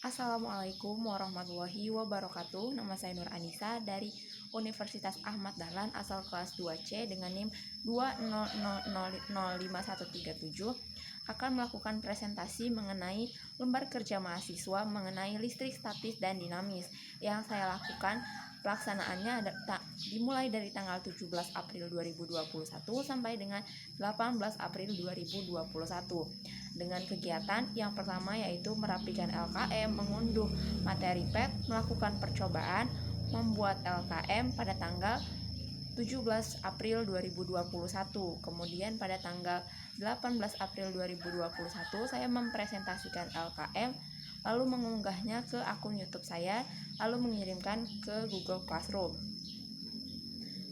Assalamualaikum warahmatullahi wabarakatuh. Nama saya Nur Anissa dari Universitas Ahmad Dahlan asal kelas 2C dengan NIM 200005137 akan melakukan presentasi mengenai lembar kerja mahasiswa mengenai listrik statis dan dinamis. Yang saya lakukan pelaksanaannya dimulai dari tanggal 17 April 2021 sampai dengan 18 April 2021. Dengan kegiatan yang pertama yaitu merapikan LKM, mengunduh materi PET, melakukan percobaan, membuat LKM pada tanggal 17 April 2021. Kemudian pada tanggal 18 April 2021 saya mempresentasikan LKM, lalu mengunggahnya ke akun YouTube saya, lalu mengirimkan ke Google Classroom.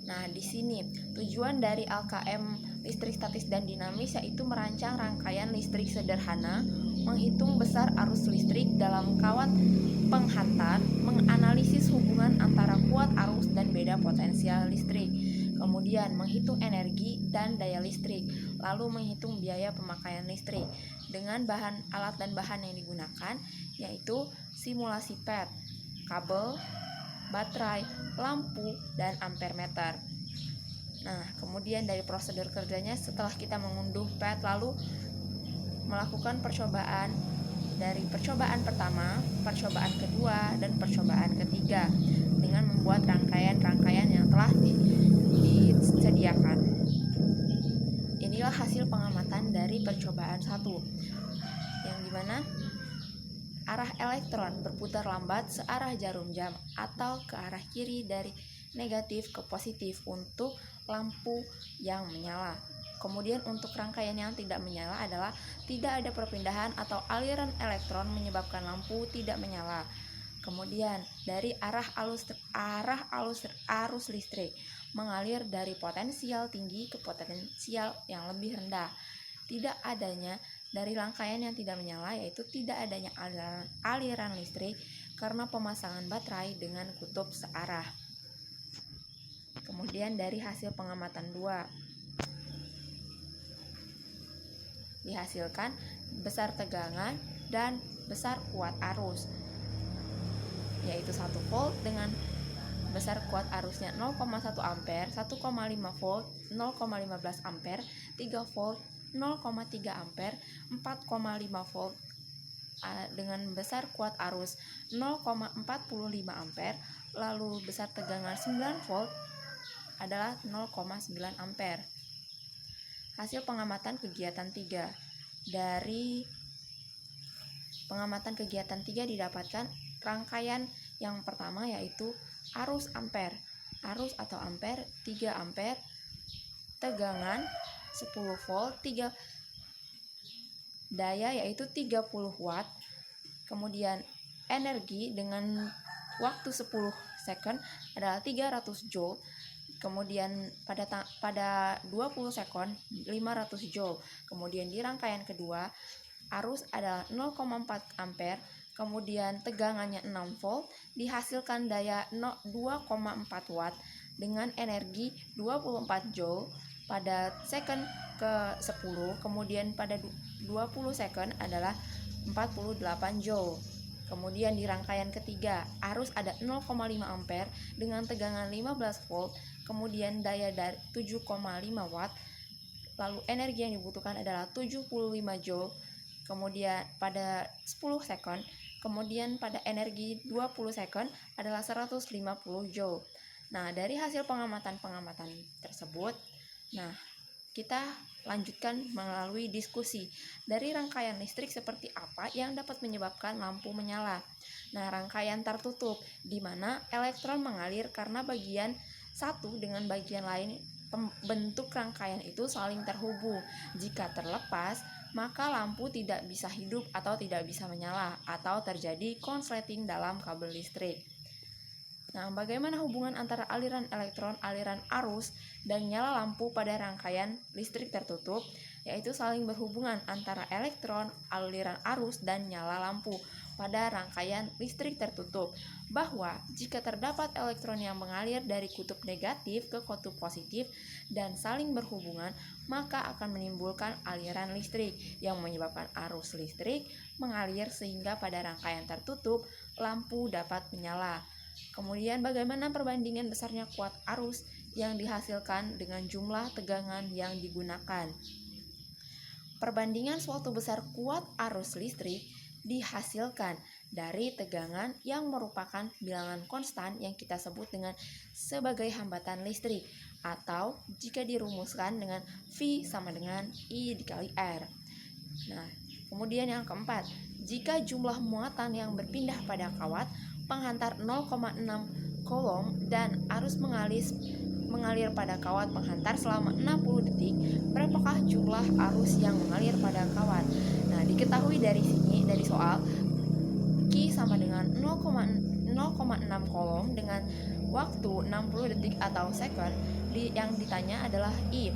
Nah, di sini tujuan dari LKM listrik statis dan dinamis yaitu merancang rangkaian listrik sederhana, menghitung besar arus listrik dalam kawat penghantar, menganalisis hubungan antara kuat arus dan beda potensial listrik, kemudian menghitung energi dan daya listrik, lalu menghitung biaya pemakaian listrik dengan alat dan bahan yang digunakan yaitu simulasi PET, kabel, baterai, lampu, dan ampere meter. Nah, kemudian dari prosedur kerjanya setelah kita mengunduh PET lalu melakukan percobaan dari percobaan pertama, percobaan kedua, dan percobaan ketiga dengan membuat rangkaian-rangkaian yang telah disediakan. Inilah hasil pengamatan dari percobaan 1, yang dimana arah elektron berputar lambat searah jarum jam atau ke arah kiri dari negatif ke positif untuk lampu yang menyala. Kemudian untuk rangkaian yang tidak menyala adalah tidak ada perpindahan atau aliran elektron menyebabkan lampu tidak menyala. Kemudian dari arus listrik mengalir dari potensial tinggi ke potensial yang lebih rendah. Tidak adanya dari rangkaian yang tidak menyala yaitu tidak adanya aliran listrik karena pemasangan baterai dengan kutub searah. Kemudian dari hasil pengamatan 2 dihasilkan besar tegangan dan besar kuat arus yaitu 1 volt dengan besar kuat arusnya 0,1 ampere, 1,5 volt, 0,15 ampere, 3 volt, 0,3 ampere, 4,5 volt dengan besar kuat arus 0,45 ampere, lalu besar tegangan 9 volt adalah 0,9 ampere. Hasil pengamatan kegiatan 3. Dari pengamatan kegiatan 3 didapatkan rangkaian yang pertama yaitu arus ampere. Arus atau ampere 3 ampere, tegangan 10 volt, daya yaitu 30 watt, kemudian energi dengan waktu 10 second adalah 300 joule, kemudian pada 20 second 500 joule. Kemudian di rangkaian kedua arus adalah 0,4 ampere, kemudian tegangannya 6 volt, dihasilkan daya 2,4 watt dengan energi 24 joule pada second ke-10, kemudian pada 20 second adalah 48 joule. Kemudian di rangkaian ketiga, arus ada 0,5 ampere dengan tegangan 15 volt, kemudian daya dari 7,5 watt, lalu energi yang dibutuhkan adalah 75 joule, kemudian pada 10 second, kemudian pada energi 20 second adalah 150 joule. Nah, dari hasil pengamatan tersebut, kita lanjutkan melalui diskusi dari rangkaian listrik seperti apa yang dapat menyebabkan lampu menyala. Nah, rangkaian tertutup di mana elektron mengalir karena bagian satu dengan bagian lain bentuk rangkaian itu saling terhubung. Jika terlepas, maka lampu tidak bisa hidup atau tidak bisa menyala atau terjadi konsleting dalam kabel listrik. Nah, bagaimana hubungan antara aliran elektron, aliran arus, dan nyala lampu pada rangkaian listrik tertutup? Yaitu saling berhubungan antara elektron, aliran arus, dan nyala lampu pada rangkaian listrik tertutup. bahwa jika terdapat elektron yang mengalir dari kutub negatif ke kutub positif dan saling berhubungan, maka akan menimbulkan aliran listrik yang menyebabkan arus listrik mengalir sehingga pada rangkaian tertutup, lampu dapat menyala. Kemudian bagaimana perbandingan besarnya kuat arus yang dihasilkan dengan jumlah tegangan yang digunakan? Perbandingan suatu besar kuat arus listrik dihasilkan dari tegangan yang merupakan bilangan konstan yang kita sebut dengan sebagai hambatan listrik, atau jika dirumuskan dengan V sama dengan I dikali R. Nah, kemudian yang keempat, jika jumlah muatan yang berpindah pada kawat penghantar 0,6 coulomb dan arus mengalir pada kawat penghantar selama 60 detik, berapakah jumlah arus yang mengalir pada kawat? Nah, diketahui dari sini, dari soal, Q sama dengan 0,6 coulomb dengan waktu 60 detik atau second. Yang ditanya adalah I.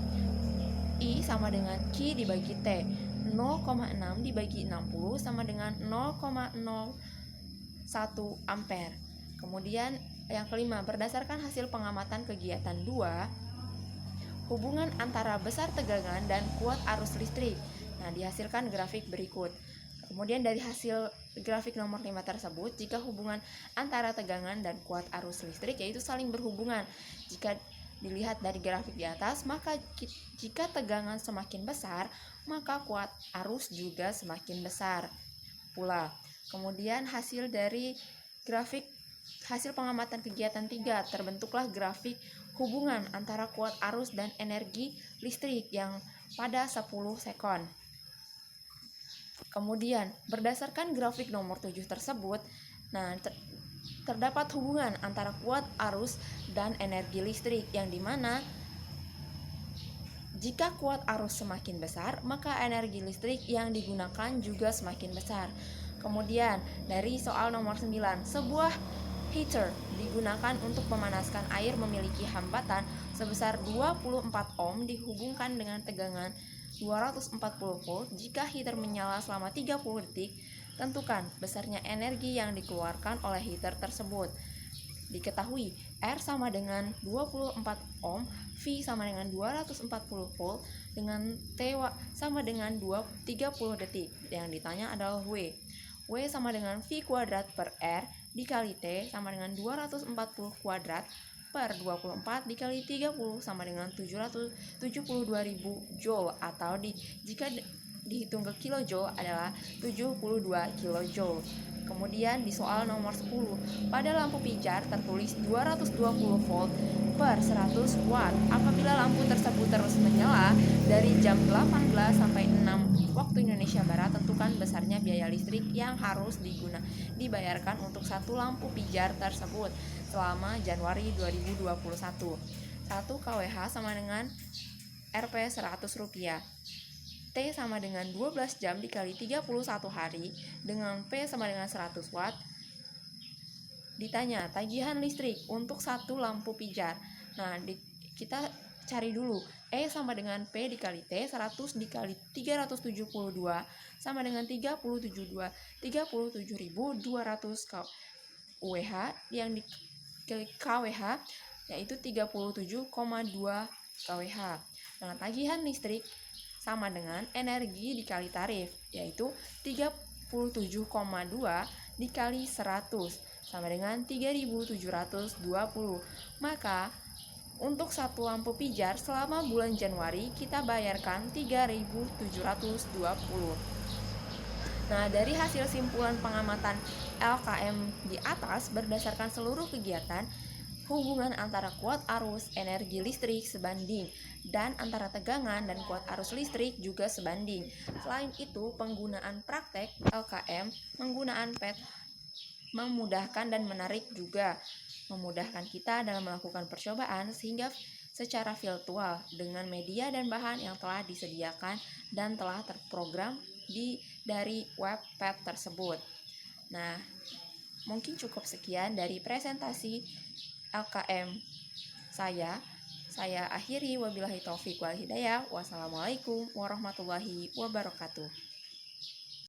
I sama dengan Q dibagi T. 0,6 dibagi 60 sama dengan 0,01 ampere. Kemudian yang kelima, berdasarkan hasil pengamatan kegiatan 2, hubungan antara besar tegangan dan kuat arus listrik. Nah, dihasilkan grafik berikut. Kemudian dari hasil grafik nomor 5 tersebut, jika hubungan antara tegangan dan kuat arus listrik yaitu saling berhubungan. Jika dilihat dari grafik di atas, maka jika tegangan semakin besar, maka kuat arus juga semakin besar pula. Kemudian hasil dari grafik hasil pengamatan kegiatan 3, terbentuklah grafik hubungan antara kuat arus dan energi listrik yang pada 10 sekon. Kemudian berdasarkan grafik nomor 7 tersebut, terdapat hubungan antara kuat arus dan energi listrik yang dimana jika kuat arus semakin besar, maka energi listrik yang digunakan juga semakin besar. Kemudian dari soal nomor 9, sebuah heater digunakan untuk memanaskan air memiliki hambatan sebesar 24 ohm dihubungkan dengan tegangan 240 volt. Jika heater menyala selama 30 detik, tentukan besarnya energi yang dikeluarkan oleh heater tersebut. Diketahui R sama dengan 24 ohm, V sama dengan 240 volt, dengan T sama dengan 30 detik. Yang ditanya adalah W. W sama dengan V kuadrat per R dikali T sama dengan 240 kuadrat per 24 dikali 30 sama dengan 772.000 joule, atau jika dihitung ke kilojoule adalah 72 kilojoule. Kemudian di soal nomor 10, pada lampu pijar tertulis 220 volt per 100 watt. Apabila lampu tersebut terus menyala dari jam 18 sampai 6 waktu Indonesia Barat, tentukan besarnya biaya listrik yang harus dibayarkan untuk satu lampu pijar tersebut selama Januari 2021. 1 kWh sama dengan Rp 100 rupiah. T sama dengan 12 jam dikali 31 hari dengan P sama dengan 100 watt. Ditanya tagihan listrik untuk satu lampu pijar. Nah, kita cari dulu. E sama dengan P dikali T, 100 dikali 372 sama dengan 37.200 kWh, yang di kWh yaitu 37,2 kWh. Nah, tagihan listrik sama dengan energi dikali tarif, yaitu 37,2 dikali 100 sama dengan 3.720. Maka untuk satu lampu pijar selama bulan Januari kita bayarkan 3.720. Nah, dari hasil simpulan pengamatan LKM di atas, berdasarkan seluruh kegiatan, hubungan antara kuat arus energi listrik sebanding dan antara tegangan dan kuat arus listrik juga sebanding. Selain itu, penggunaan praktek LKM menggunakan PET memudahkan dan menarik juga. Memudahkan kita dalam melakukan percobaan sehingga secara virtual dengan media dan bahan yang telah disediakan dan telah terprogram dari web PET tersebut. Nah, mungkin cukup sekian dari presentasi LKM saya akhiri. Wabillahi taufiq wal hidayah. Wassalamualaikum warahmatullahi wabarakatuh.